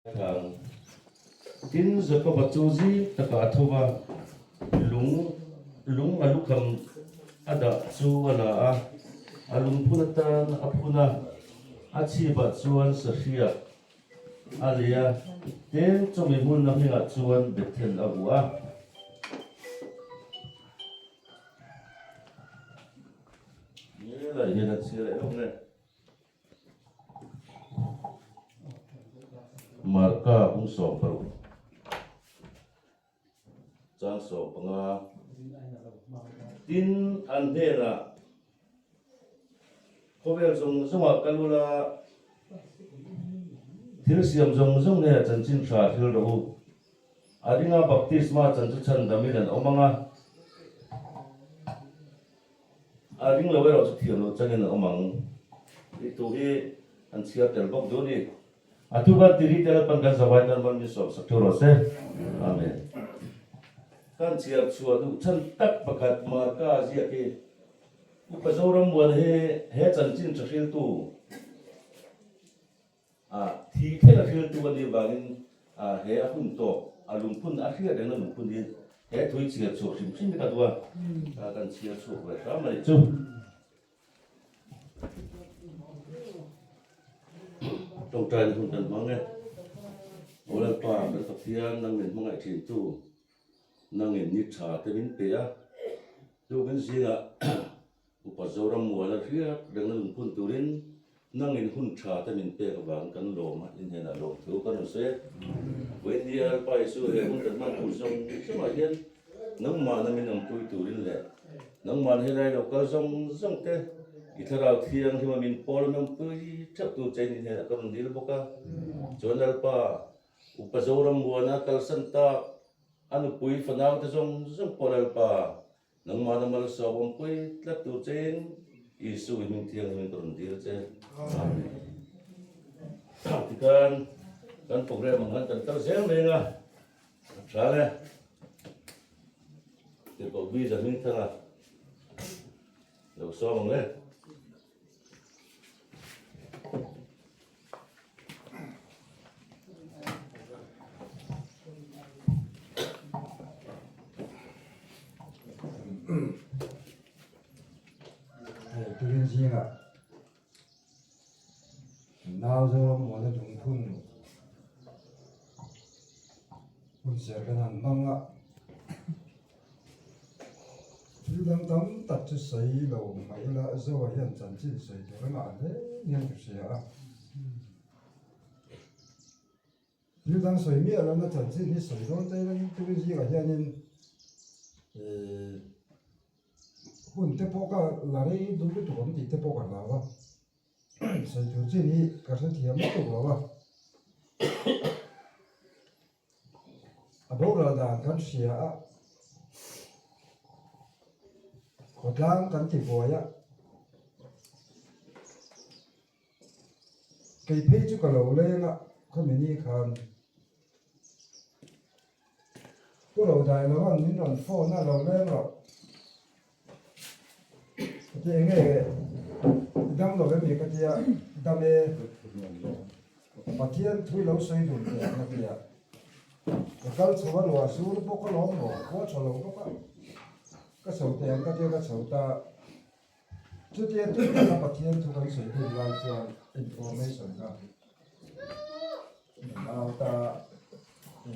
thằng tin giờ có bát chú gì tất cả thua lúng lúng mà lúc cầm ada chú là lúng punatan apuna achi bát chuan sahia alia ten trong mình muốn nắm hình chuan bethel abua như là như là xưa lại không này marka ung som paru chang so panga tin an he la khovel zong zonga kalula thil siam zong zong ne chan chin tha thil ro adinga baptisma chan chu chan damilan omanga ading lo ro chu thiam lo chanin omang itu hi an sia tel bok do ni atuba tiri tel pan kan zawai nan ban mi sob sakthuro se amen kan chiap chua du chan tak pakat ma ka zia ke upazoram wan he chan chin chakhil tu thi khela khil tu ani bangin he ahun to alung pun akhia den alung pun din he thui chiap chu sim sim ka duwa kan chiap chu wa ta mai chu trong trời không cần mong nghe, mỗi lần tòa bên tập thiên năng miền mong ngày thiền tu, năng miền nhị trà tới miền bể, tu bên gì là, upa zoram mùa là phía đang là lùng phun tu đến, năng miền hun trà tới miền bể các bạn cần lồ mà, in hiện là lồ thiếu cần một số, với đi bài số hệ không cần mang tu sông, số mà hiện, nông mà năng miền nông tu đến lệ, nông mà hiện nay đâu có sông thế. Ithara thiang hima min pol nam pui thap tu chen ni kam dil boka chonal pa upazoram buana kal santa anu pui fanau te zong polal pa nang ma namal sobom pui tlap tu chen isu min thiang min kam dil chen amen tikan kan program man kan tar sel menga sale te ko bi za min thanga lo so mong le Turin singa nào giờ một là dùng phun sẽ cái thằng măng á chú đang tắm đặt cho sấy đầu mấy là do hiện chân chỉ sấy cho cái nào đấy nên chụp sấy à chú đang sấy miệng là nó chân chỉ đi sấy đó đây là turin singa hiện nên hun te poka lari du tu kom ti te poka lawa sai tu chi ni ka sa thiam tu lawa abo ra da kan sia a kodlang kan ti boya kai pe chu ka lo le nga ka mi ni khan ko lo dai lo han min ron fo na lo le ro cái nghe đâm vào cái gì cái gì đâm lên mà thiên thui lâu xây đủ cái gì cái số văn hóa số nó bốc cái lóng nó có số lâu cái số tiền cái số ta trước tiên tôi đã bắt thiên thui lâu xây đủ làm cho information cả nào ta cái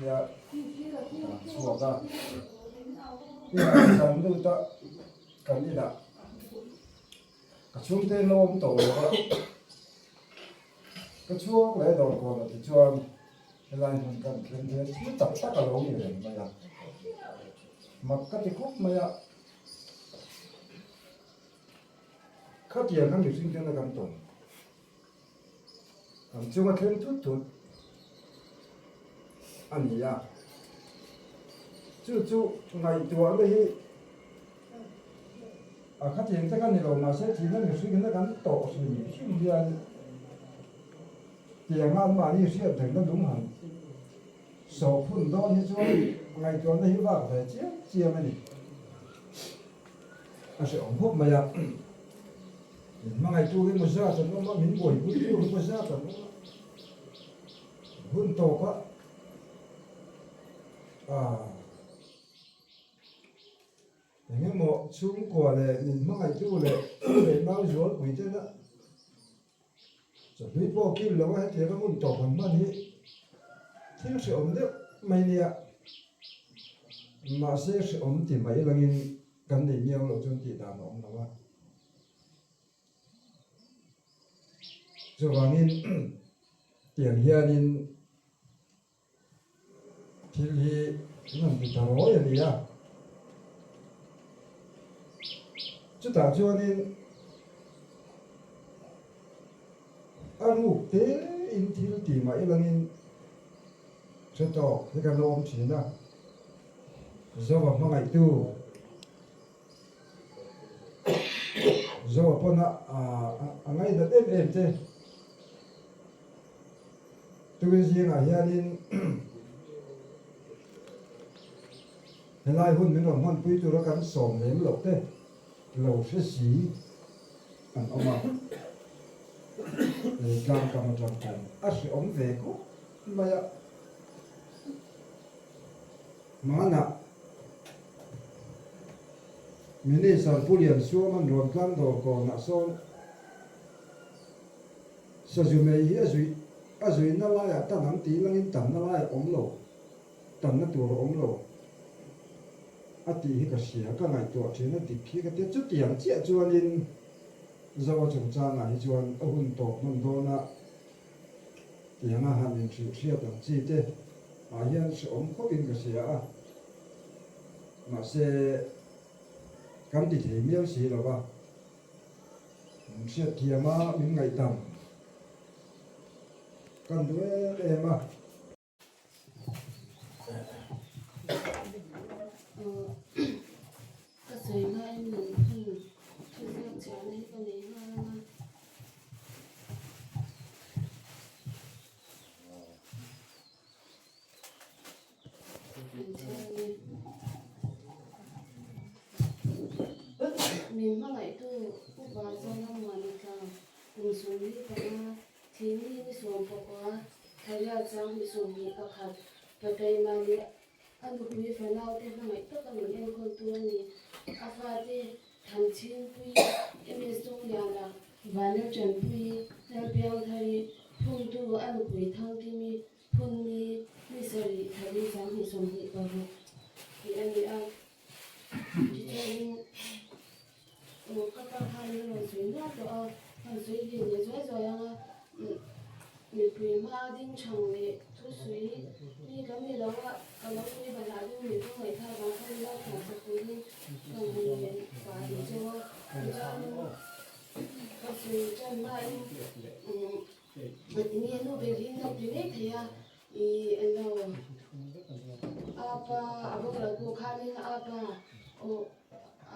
gì số ta cái sản phẩm ta cái gì đó cái chung tên nó ông tổ đó cái chuông lấy đầu còn là cái chuông cái line mình cần thêm thế cứ tập tất cả lâu như vậy mà mặc cái cúc mà cái tiền các sinh viên là cầm tổng cầm chung là thêm chút anh nhỉ chú ngày tuổi đây các tiền các cái này mà sẽ chỉ là người suy nghĩ cái tổ suy nghĩ suy nghĩ tiền ăn mà như thế thì nó đúng hẳn số phun đó như cho ngày cho nó hiểu vào về chia mà đi sẽ ủng hộ mà mà ngày tu cái một giờ thì nó mình buổi buổi tu một giờ thì hun to ka nghe một chung của lệ nhìn mắc ai chú lệ lệ bao giờ quỷ thế đó rồi biết bao kim lâu hết thì nó muốn tổ phần mà đi thiếu sự ổn định mày nè mà sẽ sự ổn thì mấy lần in cần để nhiều lâu chân thì đàn ổn đâu á rồi bằng in tiền hiền in thì nó bị thằng nói gì à chứ ta cho nên ăn ngủ tế in thì nó tìm mấy lần in sẽ to cái cái lom chỉ na do vào mang ngày tu do vào pon ngay đó em thế tôi riêng à hiện hiện nay hun mình làm hun quý tôi nó cắn sòm nếm lộc thế lẩu sẽ xí ăn ông mà làm cầm trồng cảnh sẽ ống về cũng mà nè mình đi sản phụ liền xuống mình luồn cam đồ còn nạ son sử dụng mấy ở dưới nó lại ta nắm tí lên tầm nó lại ống lẩu tầm nó tuổi ống lẩu tí cái xía cái ngày tuổi thì nó tí khi cái tiết chút tiền chia cho nên do chúng ta này cho ở hôn tổ mình đó là tiền là hàng nghìn triệu xía đồng chi thế hiện sẽ ống có in cái xía mà sẽ cảm thì thấy miêu xí rồi ba sẽ kia mà những ngày tầm cần đuôi em à cái gì mà em mình thì việc chả này cái này mà mình mà lại tu cũng vào cho nó mà nó cả mình xuống đi cả thì mình xuống qua thay ra sang mình xuống đi cả khát và đây mà đi anh cũng biết phải nào thì nó lại tất cả mình em con tu này à và đi thằng chín quy em xuống nhà là và nếu chuẩn bị nếu béo thay phun tu anh cũng biết thằng thì mi phun mi xử lý thay đi sang mình xuống đi cả thì anh đi ăn chỉ cho nên các bạn hay là suy nghĩ đó hay suy nghĩ như thế rồi à mình phải mà định chẳng để thu suy đi cái gì đó à cái đó đi bài lại đi mình không phải thay bằng không lo phải tập đi còn mình phải để cho cái suy chân này mình nghe nó về đi nó đi hết thì à nó apa abang lagu kami apa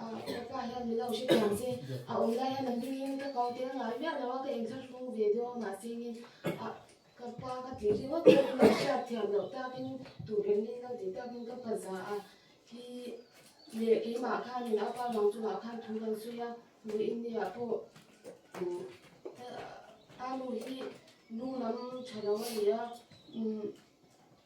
apa yang milau sih yang sih online yang nanti ini kita kau tidak nggak biar lewat ke insert pun video masih ini kapa diri wah kita masih tiap lalu tapi turun ini nanti tapi kita pasal ki ki makan ini apa langsung makan tuhan suya ini apa anu ini nunam cara dia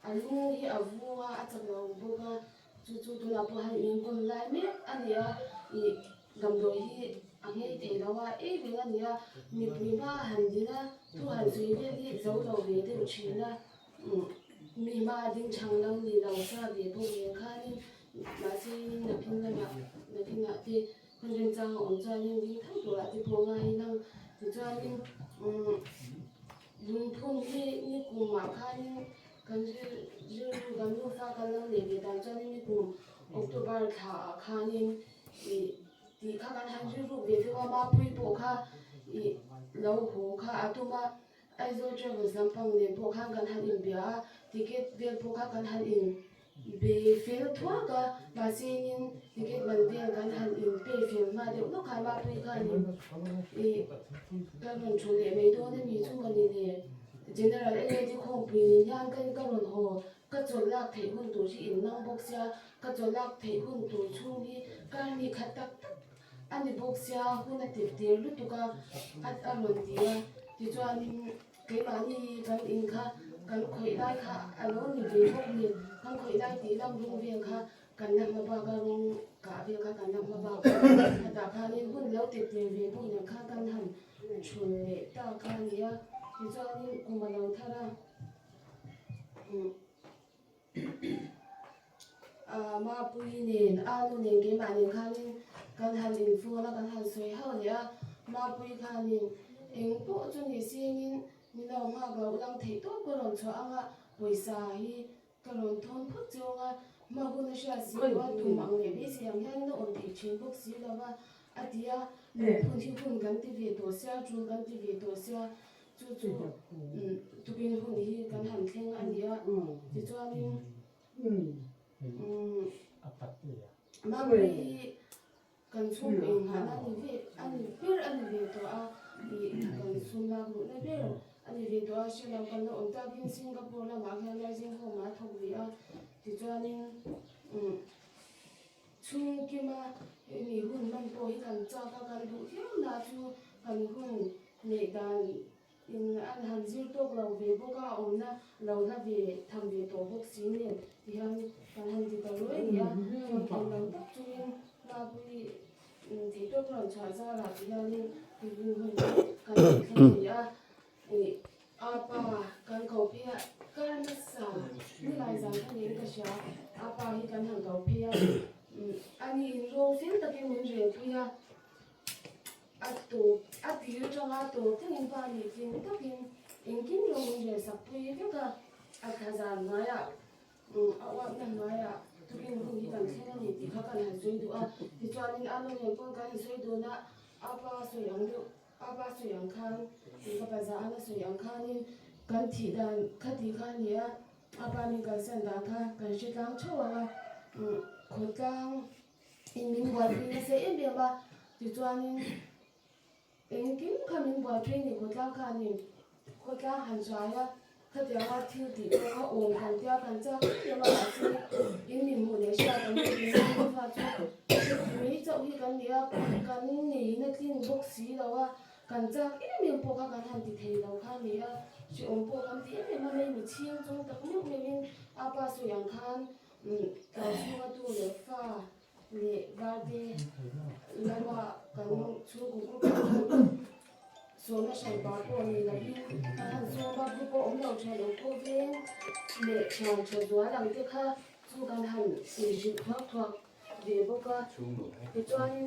anu hi avua atang boga chu tu la po han in kon lai me ania I gamdo hi ange te lawa e be ania mi prima han dina tu han sui be hi zo lo be de china mi ma ding chang lang ni law sa be bo ye kha ni ma si na pin na te kon ren chang on cha ni ding thang to la te po ngai nang tu cha ni lung phun ni ku ma kha ni kan ju gan lu fa kan lang le be dan cha ni ku October tha khanin ti kha kan han ju ru be wa ma pui po kha lo ho kha atuma aizo travel zampang le po kha kan han in bia ticket be po kha kan han in be feel thwa ka ma sin ticket man be kan han in pe feel ma de no kha ma pui kha ni kan man chu le me do ne mi chu kan ni le general area di khong pui yan kan ka ron ho ka chol lak thei hun tu chi in nang bok sia ka chol lak thei hun tu chung hi ka ni khatak ani bok sia hun a tir tir lu tu ka at a ron dia ti chuan ke ma ni kan in kha กันคอยได้ค่ะอันนู้นนี่เวียพวกนี้กันคอยได้ตีลำรุงเวียงค่ะกันนำมาบากระรงกาเวียงค่ะกันนำมาบากแต่ค่ะนี่หุ่นแล้วติดเวียพวกนี้ค่ะกันหันช่วยตาค่ะเนี่ยที่จะนี่กุมารทารามาปุยเนียนอานุเนียนเกมาเนียนค่ะนี่กันหันอินฟูแล้วกันหันสวยเฮาเนี่ยมาปุยค่ะนี่เองพวกจนนี่เสียนี่นี่เรามาเราลังเทตัวก็ลองชัวอ่ะปุยสาฮีก็ลองทนพุทธจงอ่ะมาบุญเสียสิว่าตุมังเนี่ยเบี้ยเสียงยังโดนที่ชินพวกสิแล้วว่าอาทิตย์พุ่นที่พุ่นกันที่เวตัวเสียจูกันที่เวตัวเสียจู่ทุกปีพุ่นที่กันหันเข่งอันเดียวที่จวนนี่มาบุญกันชุ่มเองหาอันนี้เวอันนี้เพื่ออันนี้เวตัวอ่ะที่กันชุ่มมาบุญนั่นเพื่ออันนี้เวตัวเสียแล้วกันแล้วอันตากินสิงคโปร์แล้วมาแค่ไหนสิงคโปร์มาทุกเวียที่จวนนี่ชุ่มกี่มามีหุ่นมันโตให้กันจ้ากันดูเที่ยวนาชูกันหุ่นในการอินอันหันซิลตกเราเวบก็เอานะเราถ้าเวทำเวตัวพวกสีเนี่ยที่หันกันหันที่ตลอดเนี่ยคนเราตักจุนมาบุยที่ตกเราชาซาลาที่หันที่หุ่นกันที่เนี่ยอาปากันเขาเพียกันนัสสานี่ลายสังกันเองก็ชาอาปาที่กันหันเขาเพียอันนี้โรงเส้นตะกี้มันเรียกเพียอัดที่จังหวัดตัวที่อินฟานี่กินตะกี้อินกินโรงเรียนสักปีเพียงก็อัดขจานมาอ่ะเอาว่านั่นมาอ่ะตะกี้มันที่กันแค่นี้ที่เขากันหันสวยดูอ่ะที่จวนนี้อันนั้นยังป้องกันสวยดูนะอาปาสวยอย่างเดียวอาปาสวยอย่างคันที่เขาไปจะอันนั้นสวยอย่างคันนี่กันที่ดันคดีคันนี้อาปามีกันเส้นดาค่ะกันชิดางชั่วอ่ะคนกลางอินมินบวชปีเสียเบียบะจุดจวนนี้เองกินขมิ้นบวชปีนี่คนกลางคันนี่คนกลางหันใจอะเขาเดี๋ยวว่าที่ติดเขาโอนกันเดียวกันเจ้าเดี๋ยวมาซื้ออินมินหมดเลยใช่ไหมกันนี่ไม่ฟ้าจุดมีเจ้าที่กันเดียวกันนี่นักที่พวกสีเราว่ากันเจ้าอินมินพวกกันหันติดเทเราคันนี้ช่วยองค์พวกกันที่อินมินมันไม่มีเชี่ยงจงแต่ก็ไม่มีอาปาสุยังคันการช่วยตัวเล็กฟ้าเล็กบาร์ดี้แล้วว่าการช่วยกุ๊กส่วนไม่ใช่บาร์โก้นี่นะพี่การส่วนบาร์โก้อมเราใช้ลูกโก้เองเล็กชาวชัวหลังที่ข้าสู้กันหันสี่สิบพักทักเดี๋ยวพวกก็ไปจวนนี่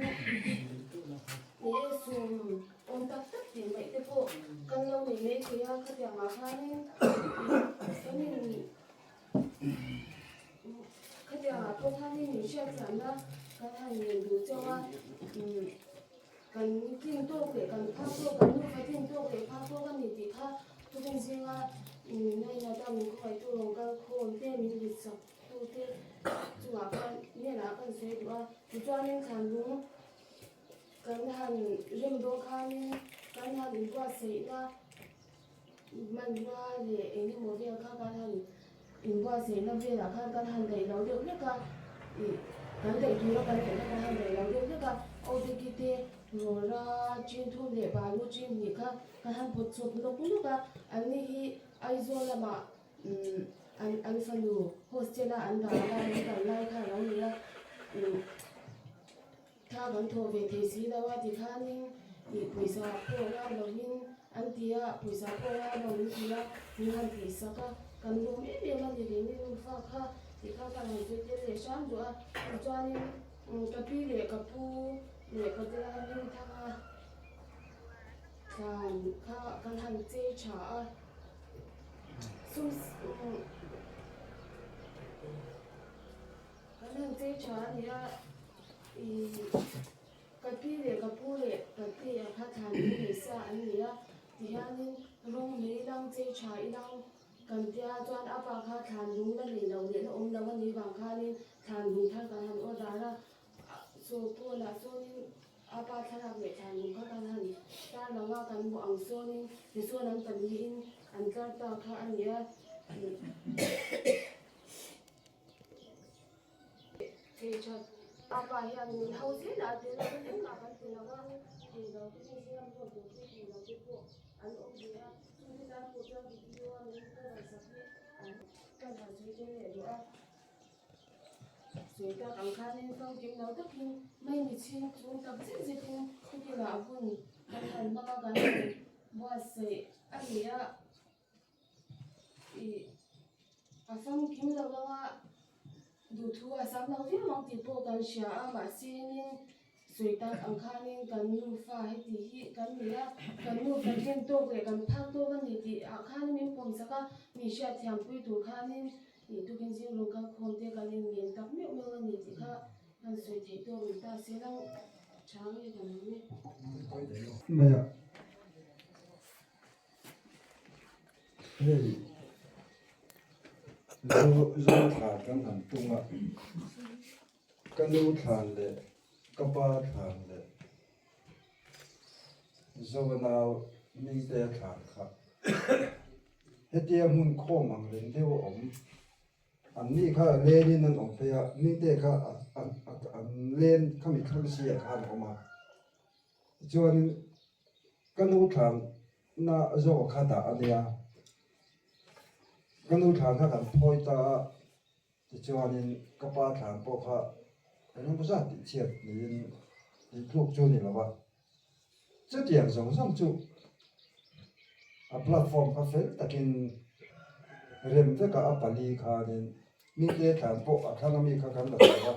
ส่วนอมตักตักเดี๋ยวไม่ได้พวกกันเราไม่ไม่คุยกันเขาจะมาข้านี่นี่เขาจะพวกท่านนี่มีเชื่อใจนะกันท่านเรียนรู้เจ้าว่ากันทิ้งตัวเด็กกันพักตัวกันลูกเขาทิ้งตัวเด็กพักตัวกันนี่ติค่ะทุกสิ่งสิ่งว่าในนาดำคอยตัวลงกันโคนเต้มีดิสับตัวเต้จังหวะกันเนี่ยนะกันเสียดูว่าจุดจวนนี่ขันลุงกันท่านเรื่องโดคันกันท่านว่าเสียนะมันว่าเนี่ยเองที่โมเดลข้ากันท่านอินว่าเสียน้ำเวลาข้ากันทันใดเราเดี๋ยวนี้ก็กันใดดูแล้วกันเห็นแล้วกันทันใดเราเดี๋ยวนี้ก็เอาไปกินเตะโรราจีนทุ่งเดบาลูจีนนี่ค่ะกันทันพุทธสุนทรคุณลูกอันนี้ไอโซละมาอันฟันดูโฮสเทลอันดาได้กันไล่ค่ะเราเนี่ยถ้ากันโทรเวทีสีแล้วว่าที่ข้านี่ปุยสาโปว่าเราหินอันเดียปุยสาโปว่าเราหินเดียมีหันปีสักกันดูไม่เบี้ยมันจะเรียนนี่ฟ้าค่ะที่ข้ากันให้ช่วยเจริญชานด้วยจวนนี้กับพี่เล็กกับผู้เล็กก็จะให้ยิ่งทั้งการข้ากันหันเจ้าชาซุ่มกันหันเจ้าชาเนี่ยกับพี่เล็กกับผู้เล็กกับพี่ข้าทานนี่เสียอันนี้ที่อันนี้รุ่งนี้ดังเจ้าชาอีดังกันที่อาจารย์อาปาข้าทานลุงนั่นนี่เราเรียนอมแล้ววันนี้บางข้านี่ทานลุงท่านกันทานอดาละโซตัวละโซนี่อาปาท่านทำเด็กทานลุงข้ากันทานถ้าเราว่ากันบุอังโซนี่ในโซนั้นกันนี้อันก็ตาข้าอันเนี้ยที่ชอบอาปาอย่างนี้เขาเสียดายที่เราไม่ได้มากันที่เราว่าที่เราที่นี่ที่เราพูดถึงที่เราที่พวกอันอมเดียที่เราพูดเรื่องวิดีโอนี้ก็ได้สัก kan ha sui te le ri a sui ta ang kha nin phong kim nau tak hin mai ni chin chung tak zin zin tin ki la bun kan han ma ka wa se a ri a i asam kim la wa du thu asam la vi mang ti po kan sha a ma sinin sui ta ang kha nin kan nu fa he ti hi kan ni a kan nu fa ken to ke kan phak to kan ni ti a kha nin min pom saka mi sha thiam pui tu kha nin ni tu kin jing rong ka khom te kan nin yen tak me me ni ti kha kan sui thei to mi ta se lang chang ye kan ni maya hey zo thả kan han tunga kan lu than le kapa than le zo nào mình te than kha hetia mun kho mang len deu om an ni kha le ni nan om pe ya ni te kha an len khami kham sia kha ma chuan kan lu than na zo kha da adia kan lu than kha kan phoi ta chuan in kapa than po kha anh không biết thì chuyện thì thuộc cho này là vậy rất điểm giống giống chú à platform cà phê ta kinh rem với cả apali khá nên mình để thằng bộ à thằng mình khá khá là vậy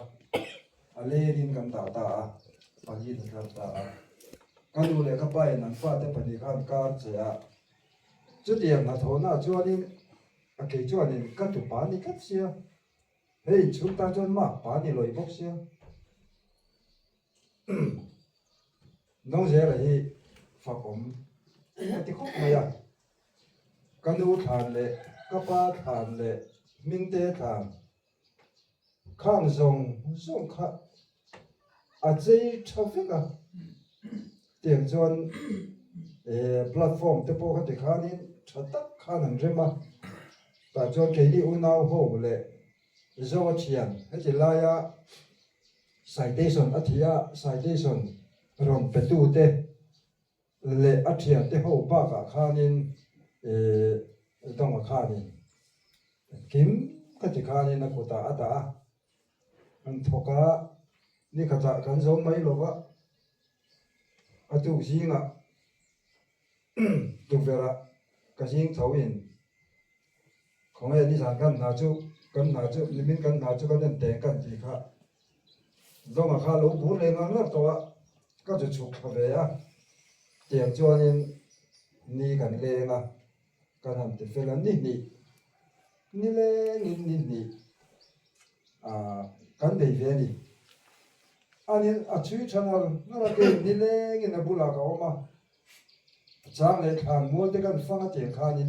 à lê din cầm ta ta apali thì cầm ta cái lúc này các bạn nằm phát để apali khá cả chứ à rất điểm là thằng nào cho nên à cái cho nên các tụ bán đi cắt xia hey chúng ta cho mà bán đi lôi bốc xia nông dân là hi phát ổn thì khóc mày à cái nụ than lệ cái ba than lệ minh tế than khang rong rong khá à dây traffic à tiền chọn platform tế bộ cái khá nên chặt tắc khá nằm rem à ta chọn cái đi u nào hồ lệ do chuyện cái gì la ya citation athia citation rom petu te le athia te ho ba ka khanin dong khanin kim ka ti khanin na ko ta ata an thoka ni ka ta kan zo mai lo wa atu jinga tu vera ka jing thau in khong ai ni san kan na chu ni min kan na chu kan te kan ti kha do mà khá lỗ bún lên ngon lắm tao các chú chụp về á tiền cho nên ni gần lên à cần làm tiền phê là ni lên à cần để về ni anh ấy à chú channel nó là cái ni lên cái nó bù là cái mà chẳng lẽ thằng mua cái cần phăng tiền khá ni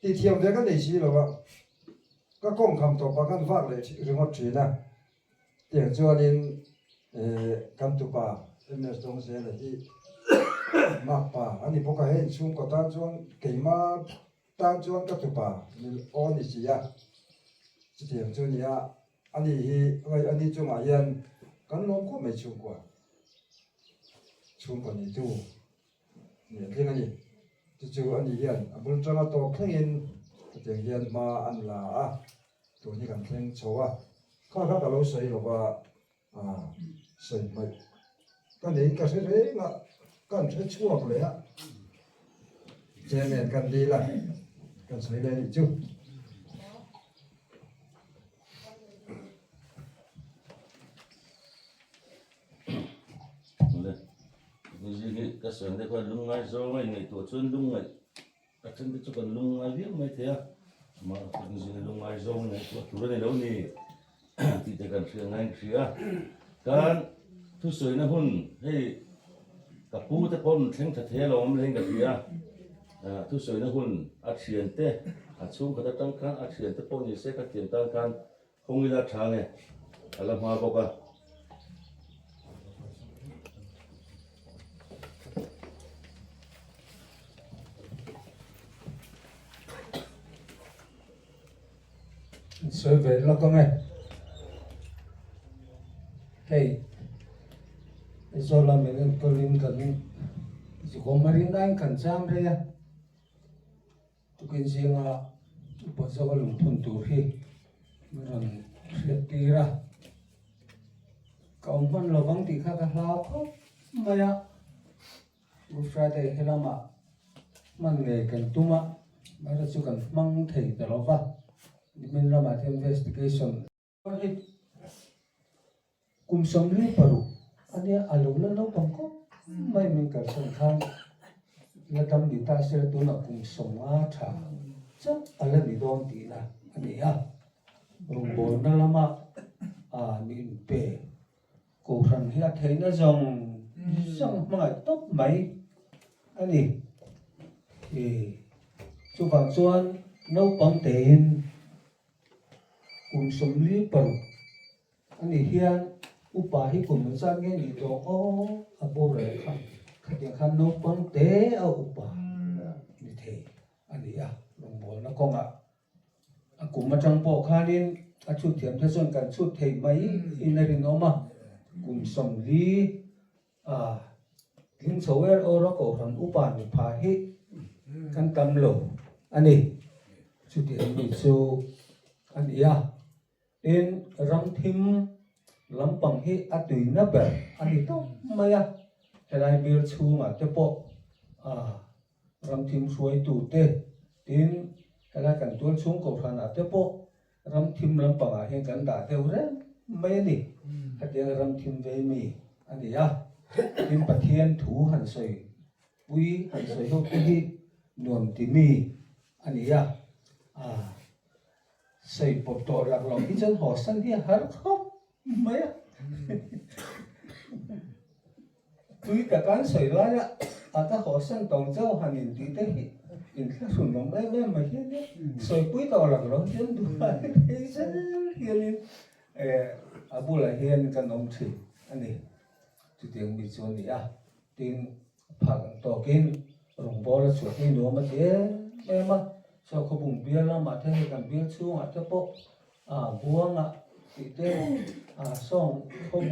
ti thiam về cái này gì rồi vậy các công cầm tàu ba cần phát lại rồi ngót chuyện à tiền cho nên cầm tụ bà em nói trong xe là gì mặc bà anh ấy bốc cái hết chung có tan chuan cái mà tan chuan các tụ bà nên on đi gì à chỉ tiền cho nhỉ anh ấy chung mà yên cái nó có mấy chung qua chung còn gì tu nhỉ thế này chú anh ấy yên muốn cho nó to khen yên tiền yên mà anh là tụi này cần khen số àข้าข้าเราใส่หรอว่าใส่ไม่กันเองก็ใช้เองอ่ะกันใช้ช่วงเลยอ่ะเจเนตกันดีละกันใส่ได้จุ๊บเลยนี่ก็ส่วนเด็กว่าลุงไงโซ่ไงในตัวชนลุงไงก็ฉันไปจุกันลุงไงเรียกไม่เท่ามาจริงๆลุงไงโซ่ไงตัวตัวในเรานี่ที่จะกันเชื่อไงเชื่อการทุสวยนะหุ่นให้กับผู้ตะคนเช่นเทลมเล่นกับเชื่อทุสวยนะหุ่นอาเชียนเตะอาชุ่มกระตั้งการอาเชียนตะปนยิ่งเสกเตียนตั้งการคงเวลาช้างไงอะไรมาบอกว่าสวยไปแล้วก็ไม่hey isola menen kolin kan si komarin dang kan sam re ya tu kin singa bộ sao có lùng phun tủ khi rồi thiệt đi ra còn vẫn là vắng thì khác là không mà ya Good Friday hay là mà mang nghề cần tung á mà ra chú cần mang thầy từ đó vào mình ra mà thêm investigation cùng sống lý paru anh ấy alo lên đâu bằng có mấy mình cần sẵn khang là tâm đi ta sẽ tu nào cùng sống á thà chắc anh ấy bị đòn tí là anh ấy à rung bồn nó lắm à mình bể cổ thần hiện thấy nó dòng mà tốt mấy anh ấy thì chú bạn xuân nấu bằng tiền cùng sống lý paru anh ấy hiện upahi cùng mình sang nghe gì đó ô abo rồi khăn khăn khăn nấu bằng tế ở upa như thế anh ấy à đồng bộ nó con cùng mà trong bộ khanin chút thiểm thế son cần chút thầy mấy in đây nó mà cùng sống lý lính số ở đó cổ thằng upa mình phá hết căn tâm lộ anh ấy chút thiểm bị số anh ấy à đến răng thim lampang hi atui na ber ani to maya helai bir chunga te po ram thim suai tu te tin helai kan tul chung ko thana te po ram thim lampang a he kan da te ure mai ni hatia ram thim ve mi ani ya tin pathian thu han soi pui han soi ho te hi nuam ti mi ani ya sei po to lak lo hi chen ho san hi har khop mấy tuy cả cán sợi lá á, ta họ sang tổng châu hàng nghìn tỷ thế hiện các sủng đồng bé bé mà hiện đấy, sợi quý tàu là nó hiện đủ lại thế rất hiện bù lại hiện cái nông thị anh này chỉ tiếng bị chôn đi à, tin phẳng tổ kiến rồng bò là chuột đi nữa mà thế em mà sau khi bùng bia là mà thế cần bia xuống à thế bộ buông thì thế xong không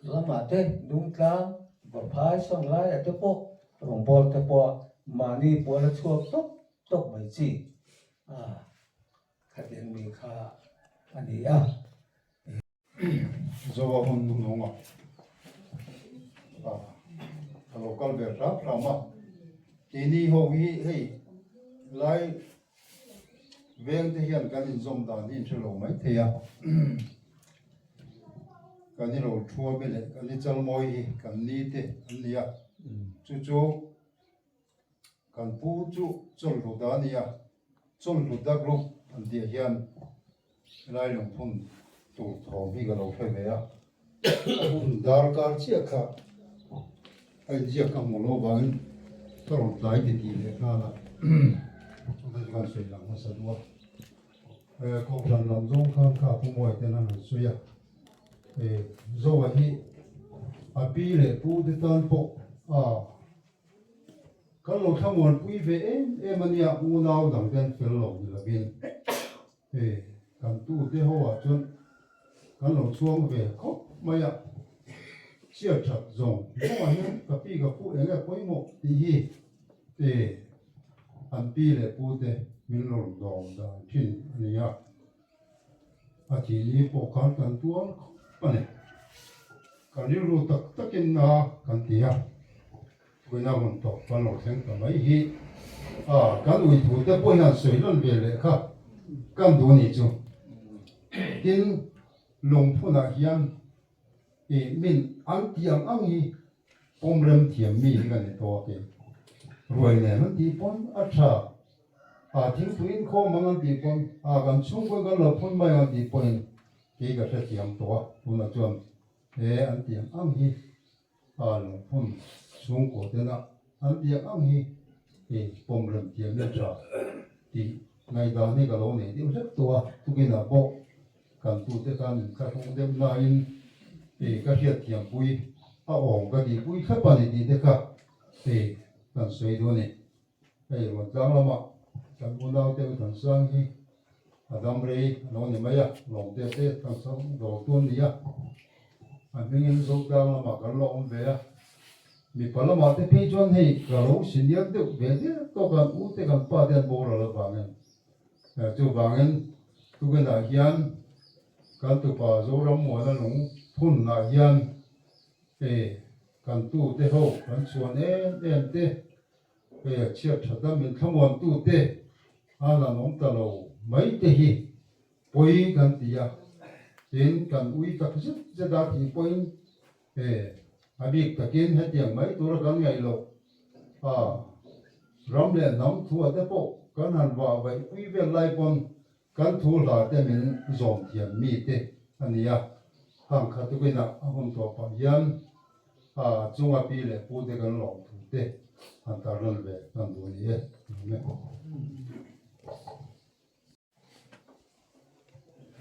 làm mà thế đúng là và phải xong lại là thế bộ rồng bò thế bộ mà đi bộ là chuột tốt tốt mấy gì khách đến mình khá anh ấy do hôn đúng không ạ local về rap rama thì đi hồ hi hey lại ven thì hiện cái zoom đàn đi chơi lâu mấy thì cái này lâu chua bên này cái này chơi mồi cái này thì anh nia chú cái bố chú chơi lụt đàn nia chơi lụt đàn lúc anh đi hiện lại lòng phun tụ thầu bị cái lâu phải về dar kar chia khá anh chia cả một lô vàng tôi lại thì để khá là chúng ta chỉ cần suy làm một số đó công đoàn làm giống khang khá cũng mọi cái năng suy à do vậy pi lệ pu thì toàn bộ cái lô tham quan quý về em anh ya u nào đẳng tên phải lồng là biên cần tu thế hoa chun cái lô chuông về khóc mày à chia chặt rộng do vậy cái pi cái phụ em cái quấy một thì anh pi lệ pu thì mình lồng đòn đã chín này chỉ đi bộ khăn cần tuôn này cần đi lu tắc tắc kinh cần tiệt với nhau mình tập văn lộ sinh cái mấy hi cần uy thủ để bồi hàn sưởi lên về lệ khác cần đồ này chứ tin lồng phụ na hiền thì mình ăn tiệm ăn hi bom rem tiệm mi cái này to cái rồi này nó đi bom tiếng phun khó mà ăn đi bom gần xung quanh cái lợp phun mai ăn đi bom cái sẽ tiệm to phun là chọn ăn tiệm ăn hi lợp phun xung quanh thế nào ăn tiệm ăn hi thì bom rem tiệm lên trà thì ngày đó này cái lỗ này thì rất to tu cái nào bộ cần tu thế cần các công đem lại thì các hiện tiệm bụi ổn cái gì bụi khắp bên này thì thế thì cần suy đoán này một张了嘛，咱不到这个等上去，咱们这老年没呀，老的这等上老多年呀，明年收张了嘛，咱老没呀，你把了嘛，这批准嘿，个老新年的别的都干五的干八点多了吧呢， chu wangin tu kan a hian kan tu pa zo ram mo na nung phun na hian kan tu te ho kan chuan em te chiat thata min thamon tu te ala nong ta lo mai te hi poi kan tia tin kan ui ta phit je da ti poi abik takin hetiang mai tur kan ngai lo ram le nam thu ate po kan han wa vai ui ve lai pon kan thu la te min zom thiam mi te ania hang kha tu na hon to pa yan chunga pi le pu te kan lo thu te han ta ron ve kan du ni me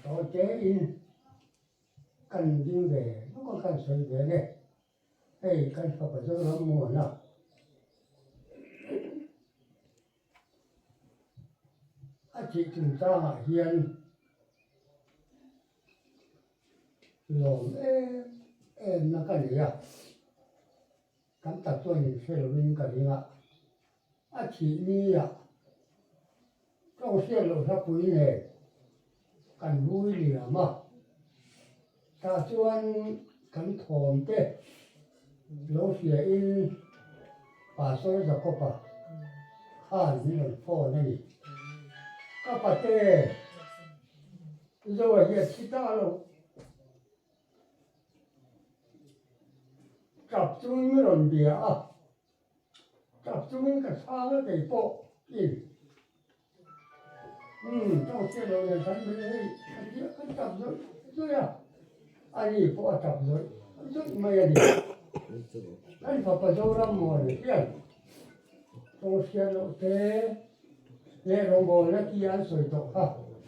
có chế in cần đi về nó có cần sợi về đây hay cần phải có nó mua nào chị chúng ta hiền lòng em nó cái gì à cảm tập cho những sự linh cái gì à chị đi à trong xe lộ ra quý này cần vui lìa mà ta chuan cần thòm thế lỗ xe in bà soi ra có bà hai những phô này các bà tê rồi hiện chỉ ta luôn tập trung mới làm việc tập trung cái sáng cái bộ in trong xe đồ này sáng bên đây cái tập rồi anh ấy bộ tập rồi mày đi anh phải phải đâu ra mua này kia trong xe đồ thế để đồng bộ nó kia ăn sôi tổ ha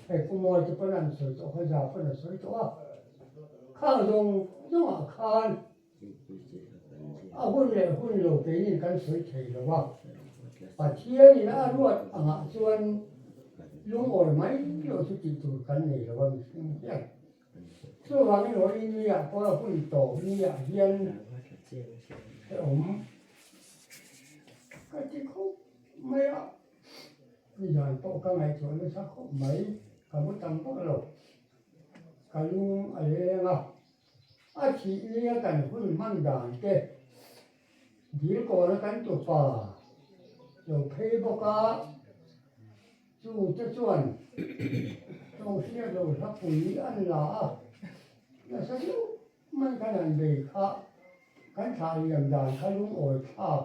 hay cũng mua cho phân ăn sôi tổ hay giả phân ăn sôi tổ khang dùng nó khang hun lô cái này cái sôi chảy rồi ba và chia thì nó ruột chuan lúng ổi máy lô chút chỉ tụi cái này rồi ba mình biết số vàng cái lối đi à có là hun tổ đi à hiên cái ống cái gì không mấy à bây giờ tôi cái ngày chuẩn nó sắc không mấy cả một trăm bao lâu cái lúng ấy à chỉ đi cái hun mang đàn cái đi có nó cái tụi bà rồi thấy bao cả chú cho chuẩn trong xe rồi sắp phủi ăn là sao mình cái này về khác cái thà liềm đàn cái lúng ổi khác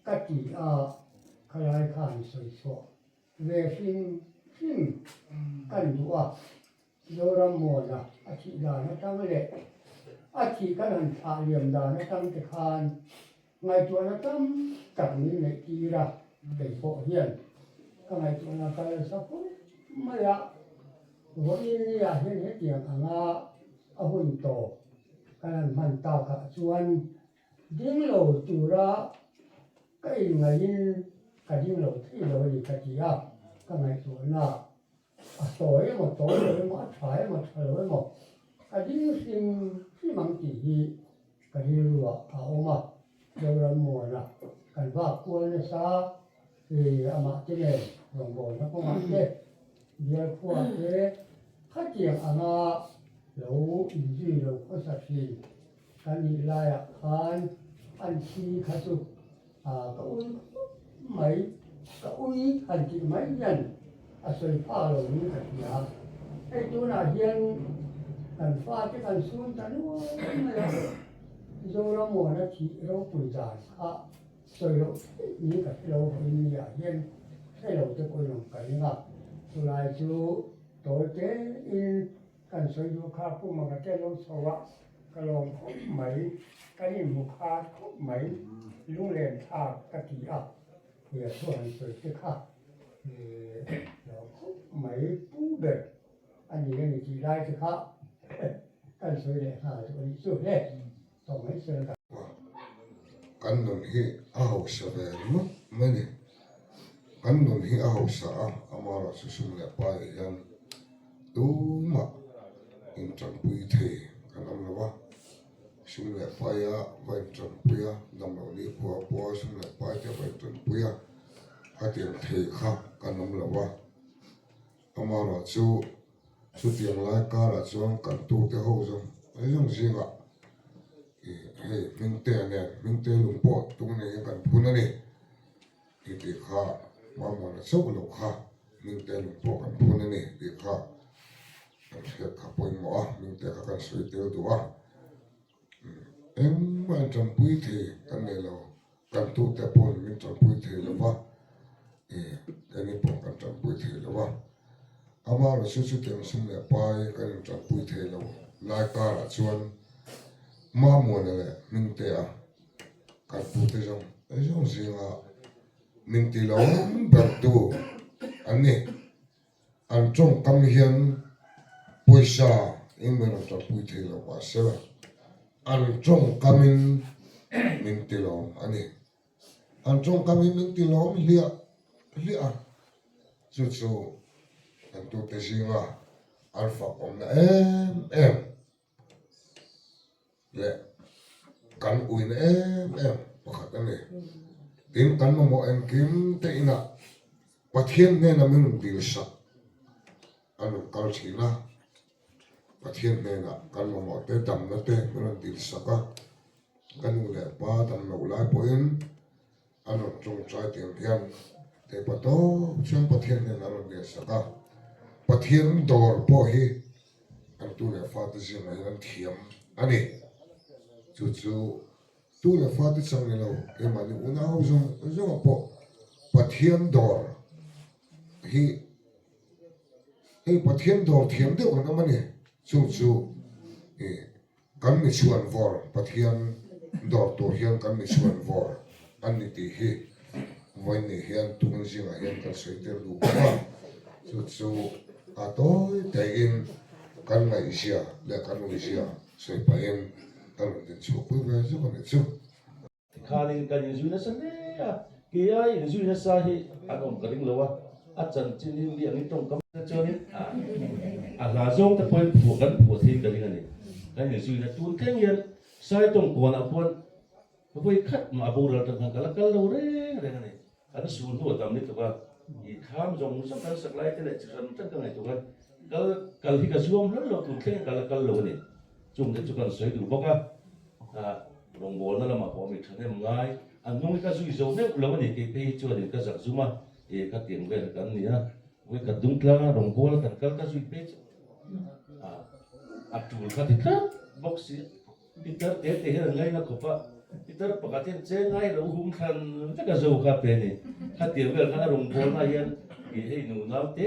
cái chỉ cái này khăn sôi sôi về phim cái đũa rồi làm mồi là chỉ đàn nó tăng lên chỉ cái này thà liềm đàn nó tăng cái khăn ngày chuột nó tăng cặp như này kia ra để phổ hiền cái ngày chuột nó cái sao cũng mấy rồi như là hiện hết tiền hun tổ cái này mình tạo cả chuan điên lẩu chủ ra cái ngày cái điên lẩu thì lẩu gì cái gì cái ngày chuan tối rồi mà trái rồi mà cái điên xin mang chỉ cái điên lụa mà đâu ra mùa nào cái vác quân sa thì mà cái này đồng bộ nó có mặt thế giờ qua thế phát triển lẩu gì lẩu có sạch gì cái này là ăn chi khá su cái uy hành chỉ mấy nhân xoay pha lẩu như thế nào cái chỗ nào hiện cần pha cái cần xuống ta nó rồi nó mua nó chỉ nó bùi già xoay lẩu như cái lẩu như là hiện cái lẩu tôi coi lòng cái này rồi lại chú tối kế in cần xoay vô khá phụ mà cái lẩu sầu cái lòng khúc mấy cái gì một khá khúc mấy lúc lên thà cái gì thì số hành xoay cái khá thì nó khúc mấy bú bể anh ấy chỉ lại cái khá cần xoay lại thà cho đi xoay lên tổng mấy xoay cả kan nun hi a ho sa ve mu mani kan nun hi a ho sa amara su sum le pa yan tu ma in tran pui the kan am lawa sum le pa ya vai tran pui ya dam lo li po sum le pa ja vai tran pui ya a tiam the kha kan am lawa amara chu tiang lai ka la chuan kan tu te ho zong ai zong zinga hei mingte ne mingte lungpo tung ne kan phun ani ti kha ma na chau lo kha mingte lungpo kan phun ani ti kha kan khet kha poi mo a mingte kha kan soi tel tu a em ban trăm pui the kan ne lo kan tu te pon min trăm pui the lo wa ani pon kan trăm pui the lo wa ama ra su tiang sum le pai kan trăm pui the lo lai ka la chuan ma mo ne le mingte a kan tu te jong ai jong zinga mingte lo ber tu ani an trong kam hian poisa ingmen trăm pui the lo wa se an trong kamin min tilom ani an trong kamin min tilom lia chu an tu te singa alfa om na em le kan uin em pakhat ani tin kan mo en kim te ina pathian ne na min dil sa an kal thina pathian ne na kan mo te dam na te min dil sa ka kan le pa dam lo lai po in an trong trai tiang hian te pato chang pathian ne na ro ne sa ka pathian dor po hi an tu le fa te jing an thiam ani chu tu le fa te chang ne lo e ma ni una ho zong po pathian dor hi pathian dor thiam de on amani chu kan mi chuan vor pathian dor to hian kan mi chuan vor an ni ti hi voi ni hian tung jinga hian kan sei te lu ba chu a to te in kan ngai sia le kan ui sia sei pa in kan den chu pu ve chu kan chu khalin kan yu na san ne ke ai yu na sa hi anom karing lo wa a chan chin ni li ang tong kam cha ni a la zong ta point pu kan pu thi kan ni kan yu na tun keng yan sai tong ko na pon voi khat ma bu ra ta kan kala kal lo re ni an sun hu tam ni to ka i kham jong sam kan sak lai te le chan ta kan ai to ka kal hi ka suam lo tu keng kala kal lo ni chung de chu kan soi du boka rong bol na lama ko mi thane ngai an nong ka zui zo ne lo ni ke pe chu ni ka zak zuma ka tiang ve kan ni ha we ka dung tla rong bol kan kal ka zui pe a tu ka ti ka box Peter te he ngai na ko pa Peter pa ka ten che ngai ro hum khan ta ka zo ka pe ni ka tiang ve ka rong bol na yan i he nu na te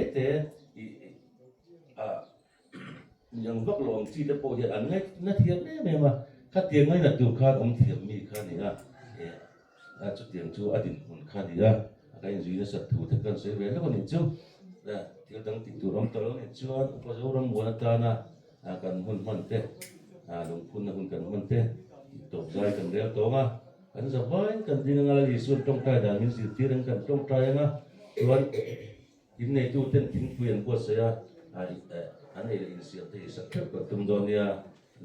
yang vak long chi te po ya an ngai na thiam ne me ma ka tiang ngai na tu kha om thiam mi kha ni ha chu tiang chu adin hun kha ni ha ka in zui na sat thu te kan se ve la ni chu thil dang ti tu rom to ni chu ko zo rom mo na ta na kan hun man te lung phun na hun kan man te to zai kan rel to ma kan za vai kan ding ngal li su tong tai da min si ti rang kan tong tai nga chuan in nei tu ten tin puyan ko se ya an ei in si te sa khep ko tum do nia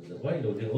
za vai lo ding